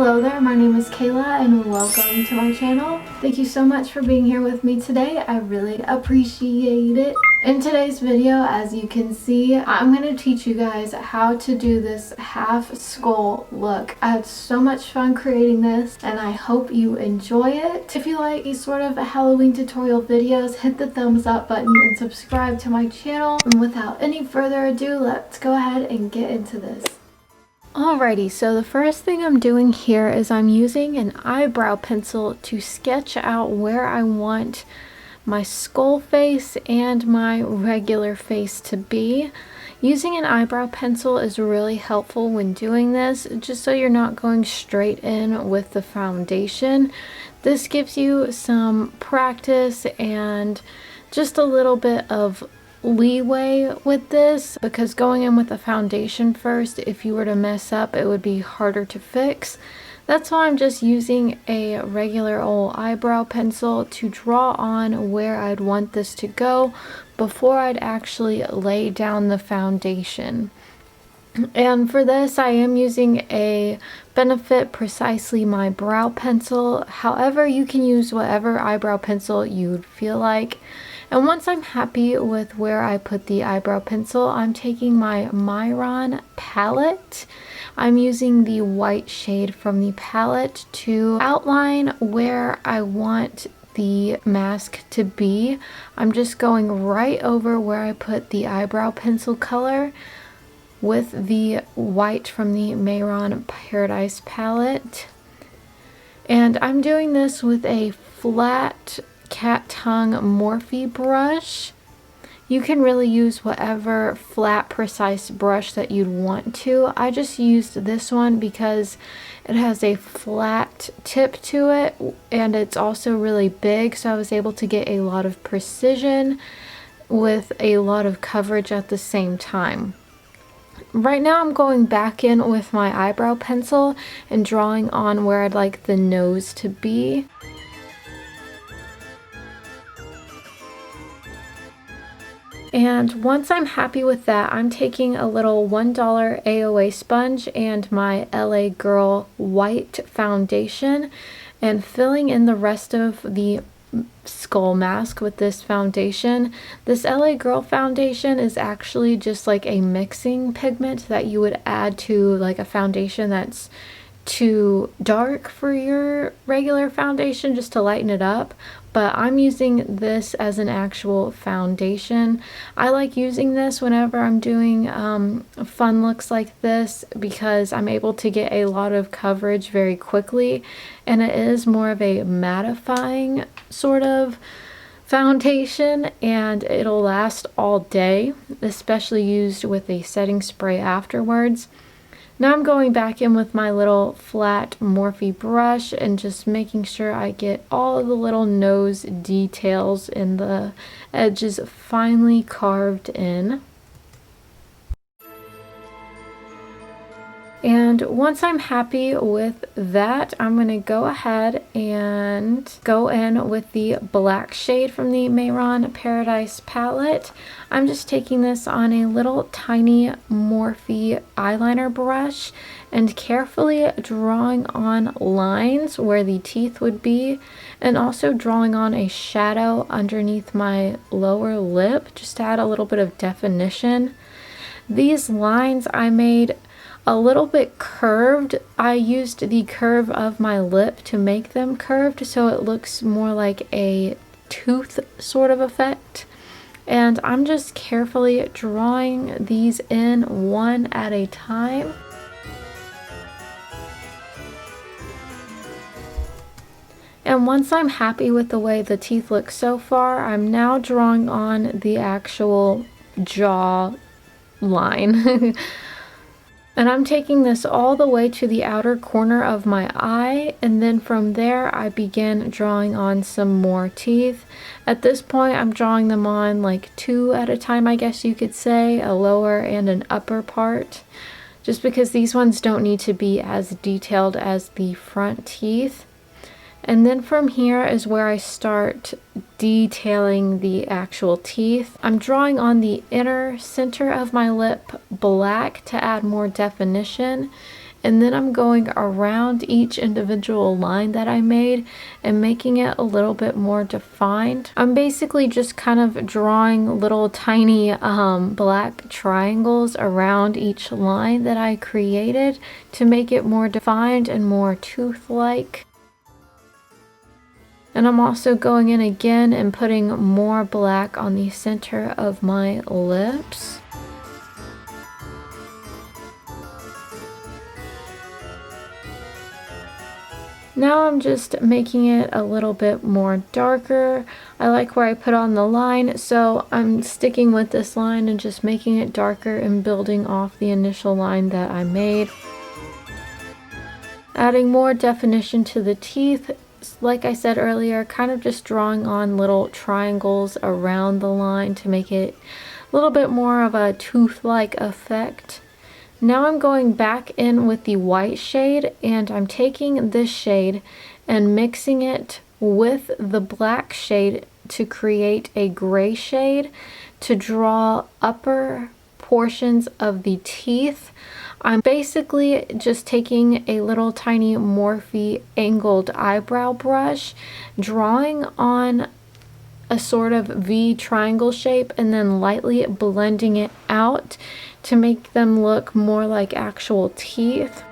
Hello there, my name is Kayla and welcome to my channel. Thank you so much for being here with me today. I really appreciate it. In today's video, as you can see, I'm going to teach you guys how to do this half skull look. I had so much fun creating this and I hope you enjoy it. If you like these sort of Halloween tutorial videos, hit the thumbs up button and subscribe to my channel. And without any further ado, let's go ahead and get into this. Alrighty, so the first thing I'm doing here is I'm using an eyebrow pencil to sketch out where I want my skull face and my regular face to be. Using an eyebrow pencil is really helpful when doing this, just so you're not going straight in with the foundation. This gives you some practice and just a little bit of leeway with this, because going in with the foundation first, if you were to mess up, it would be harder to fix. That's why I'm just using a regular old eyebrow pencil to draw on where I'd want this to go before I'd actually lay down the foundation. And for this, I am using a Benefit Precisely My Brow Pencil. However, you can use whatever eyebrow pencil you'd feel like. And once I'm happy with where I put the eyebrow pencil, I'm taking my Mehron palette. I'm using the white shade from the palette to outline where I want the mask to be. I'm just going right over where I put the eyebrow pencil color with the white from the Mehron Paradise palette. And I'm doing this with a flat cat tongue morphe brush. You can really use whatever flat precise brush that you'd want to. I just used this one because it has a flat tip to it and it's also really big, so I was able to get a lot of precision with a lot of coverage at the same time. Right now I'm going back in with my eyebrow pencil and drawing on where I'd like the nose to be. And once I'm happy with that, I'm taking a little $1 AOA sponge and my LA Girl white foundation and filling in the rest of the skull mask with this foundation. This LA Girl foundation is actually just like a mixing pigment that you would add to like a foundation that's too dark for your regular foundation, just to lighten it up. But I'm using this as an actual foundation. I like using this whenever I'm doing fun looks like this because I'm able to get a lot of coverage very quickly, and it is more of a mattifying sort of foundation and it'll last all day, especially used with a setting spray afterwards. Now I'm going back in with my little flat Morphe brush and just making sure I get all of the little nose details and the edges finely carved in. And once I'm happy with that, I'm going to go ahead and go in with the black shade from the Mehron Paradise palette. I'm just taking this on a little tiny Morphe eyeliner brush and carefully drawing on lines where the teeth would be, and also drawing on a shadow underneath my lower lip just to add a little bit of definition. These lines I made a little bit curved. I used the curve of my lip to make them curved so it looks more like a tooth sort of effect. And I'm just carefully drawing these in one at a time. And once I'm happy with the way the teeth look so far, I'm now drawing on the actual jaw line. And I'm taking this all the way to the outer corner of my eye, and then from there I begin drawing on some more teeth. At this point I'm drawing them on like two at a time, I guess you could say, a lower and an upper part, just because these ones don't need to be as detailed as the front teeth. And then from here is where I start detailing the actual teeth. I'm drawing on the inner center of my lip black to add more definition, and then I'm going around each individual line that I made and making it a little bit more defined. I'm basically just kind of drawing little tiny black triangles around each line that I created to make it more defined and more tooth-like. And I'm also going in again and putting more black on the center of my lips. Now I'm just making it a little bit more darker. I like where I put on the line, so I'm sticking with this line and just making it darker and building off the initial line that I made. Adding more definition to the teeth. Like I said earlier, kind of just drawing on little triangles around the line to make it a little bit more of a tooth-like effect. Now I'm going back in with the white shade, and I'm taking this shade and mixing it with the black shade to create a gray shade to draw upper portions of the teeth. I'm basically just taking a little tiny Morphe angled eyebrow brush, drawing on a sort of V triangle shape and then lightly blending it out to make them look more like actual teeth.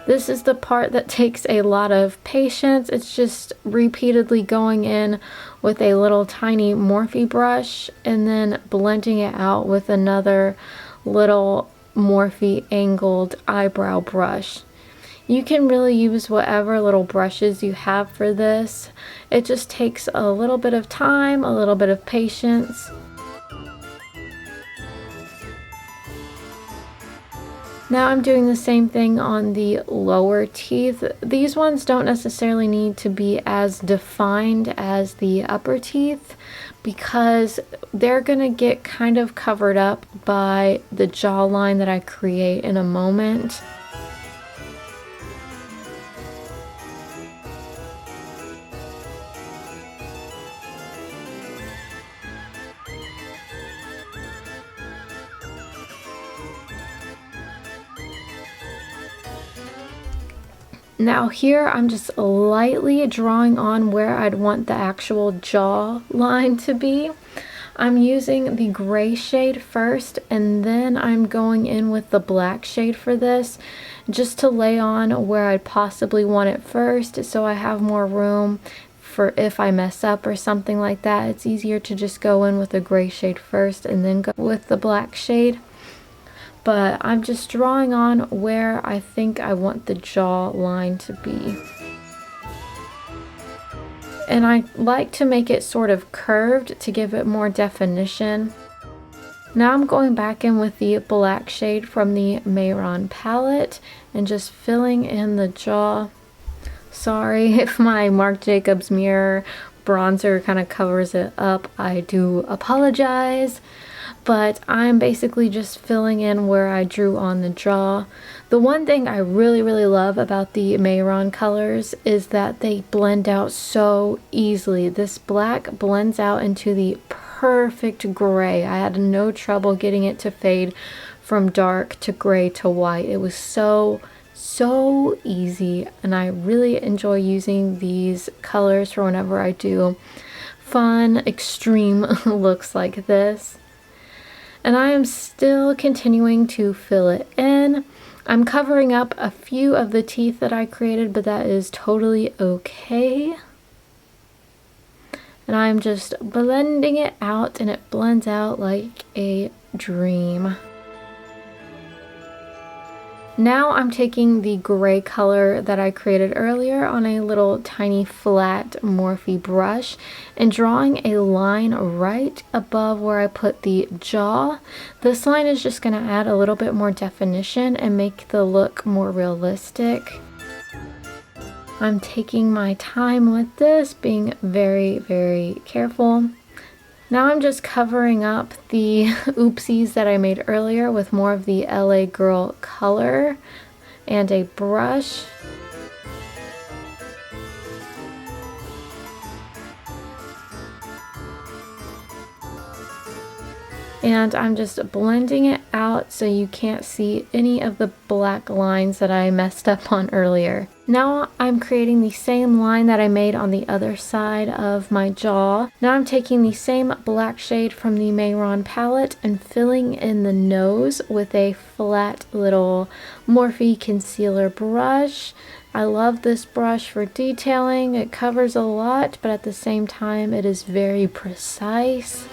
This is the part that takes a lot of patience. It's just repeatedly going in with a little tiny Morphe brush and then blending it out with another little Morphe angled eyebrow brush. You can really use whatever little brushes you have for this. It just takes a little bit of time, a little bit of patience. Now I'm doing the same thing on the lower teeth. These ones don't necessarily need to be as defined as the upper teeth because they're gonna get kind of covered up by the jawline that I create in a moment. Now here I'm just lightly drawing on where I'd want the actual jaw line to be. I'm using the gray shade first, and then I'm going in with the black shade for this, just to lay on where I'd possibly want it first, so I have more room for if I mess up or something like that. It's easier to just go in with the gray shade first and then go with the black shade. But I'm just drawing on where I think I want the jaw line to be. And I like to make it sort of curved to give it more definition. Now I'm going back in with the black shade from the Mehron palette and just filling in the jaw. Sorry if my Marc Jacobs mirror bronzer kind of covers it up. I do apologize. But I'm basically just filling in where I drew on the jaw. The one thing I really love about the Mehron colors is that they blend out so easily. This black blends out into the perfect gray. I had no trouble getting it to fade from dark to gray to white. It was so easy, and I really enjoy using these colors for whenever I do fun, extreme looks like this. And I am still continuing to fill it in. I'm covering up a few of the teeth that I created, but that is totally okay. And I'm just blending it out, and it blends out like a dream. Now I'm taking the gray color that I created earlier on a little tiny flat Morphe brush and drawing a line right above where I put the jaw. This line is just going to add a little bit more definition and make the look more realistic. I'm taking my time with this, being very careful. Now I'm just covering up the oopsies that I made earlier with more of the LA Girl color and a brush. And I'm just blending it out so you can't see any of the black lines that I messed up on earlier. Now I'm creating the same line that I made on the other side of my jaw. Now I'm taking the same black shade from the Mehron palette and filling in the nose with a flat little Morphe concealer brush. I love this brush for detailing. It covers a lot, but at the same time it is very precise.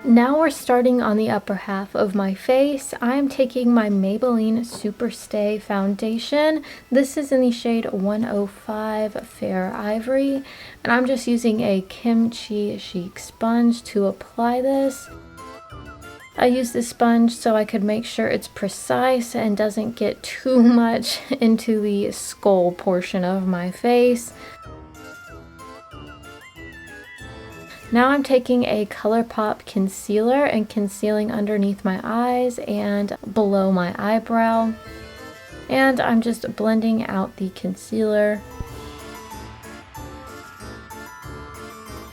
Now we're starting on the upper half of my face. I'm taking my Maybelline Superstay foundation. This is in the shade 105 Fair Ivory, and I'm just using a KIMCHI Chic sponge to apply this. I use this sponge so I could make sure it's precise and doesn't get too much into the skull portion of my face. Now I'm taking a Colourpop concealer and concealing underneath my eyes and below my eyebrow. And I'm just blending out the concealer.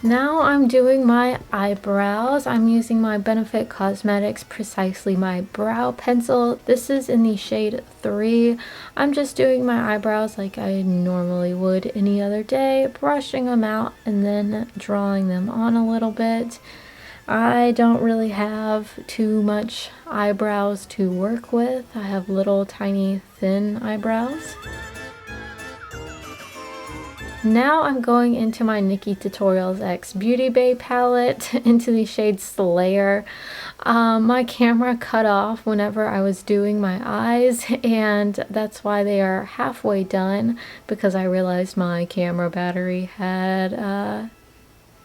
Now I'm doing my eyebrows. I'm using my Benefit Cosmetics Precisely My Brow Pencil. This is in the shade 3. I'm just doing my eyebrows like I normally would any other day, brushing them out and then drawing them on a little bit. I don't really have too much eyebrows to work with. I have little tiny thin eyebrows. Now I'm going into my Nikkie Tutorials X Beauty Bay palette into the shade Slayer. My camera cut off whenever I was doing my eyes, and that's why they are halfway done, because I realized my camera battery had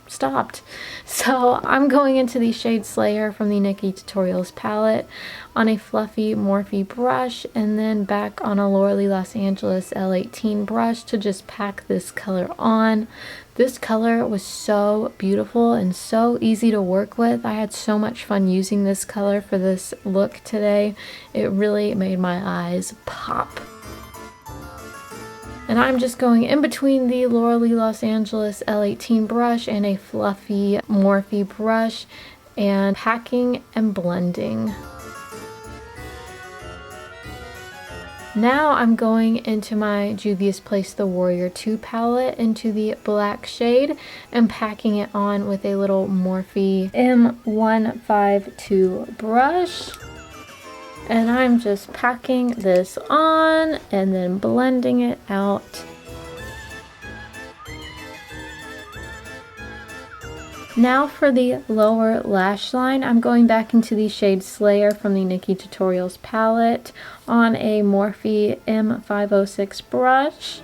stopped. So I'm going into the shade Slayer from the Nikkie Tutorials palette on a fluffy Morphe brush, and then back on a Lauralee Los Angeles L18 brush to just pack this color on. This color was so beautiful and so easy to work with. I had so much fun using this color for this look today. It really made my eyes pop. And I'm just going in between the Lauralee Los Angeles L18 brush and a fluffy Morphe brush and packing and blending. Now I'm going into my Juvia's Place The Warrior 2 palette into the black shade and packing it on with a little Morphe M152 brush. And I'm just packing this on and then blending it out. Now for the lower lash line, I'm going back into the shade Slayer from the Nikkie Tutorials palette on a Morphe M506 brush.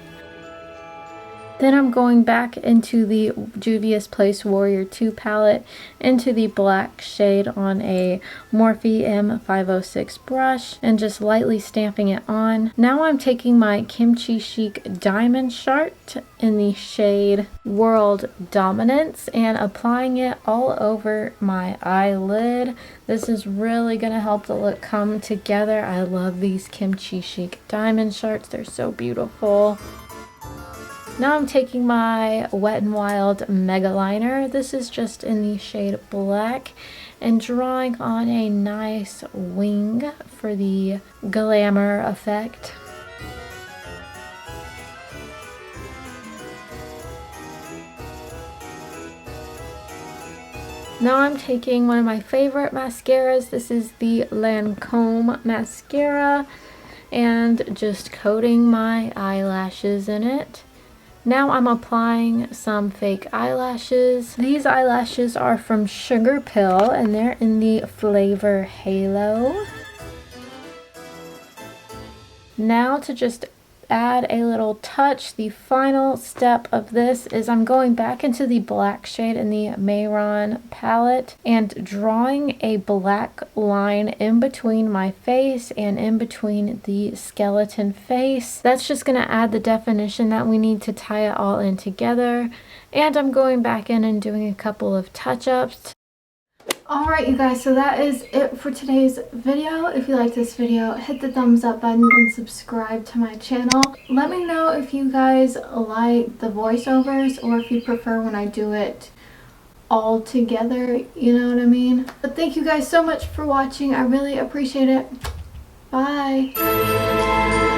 Then I'm going back into the Juvia's Place Warrior 2 palette into the black shade on a Morphe M506 brush and just lightly stamping it on. Now I'm taking my KIMCHI Chic Diamond Chart in the shade World Dominance and applying it all over my eyelid. This is really going to help the look come together. I love these KIMCHI Chic Diamond Charts. They're so beautiful. Now I'm taking my Wet n Wild Mega Liner. This is just in the shade Black and drawing on a nice wing for the glamour effect. Now I'm taking one of my favorite mascaras. This is the Lancome mascara and just coating my eyelashes in it. Now I'm applying some fake eyelashes. These eyelashes are from Sugar Pill and they're in the flavor Halo. Now to just add a little touch, the final step of this is I'm going back into the black shade in the Mehron palette and drawing a black line in between my face and in between the skeleton face. That's just going to add the definition that we need to tie it all in together. And I'm going back in and doing a couple of touch-ups. Alright you guys, so that is it for today's video. If you like this video, hit the thumbs up button and subscribe to my channel. Let me know if you guys like the voiceovers or if you prefer when I do it all together, you know what I mean? But thank you guys so much for watching. I really appreciate it. Bye.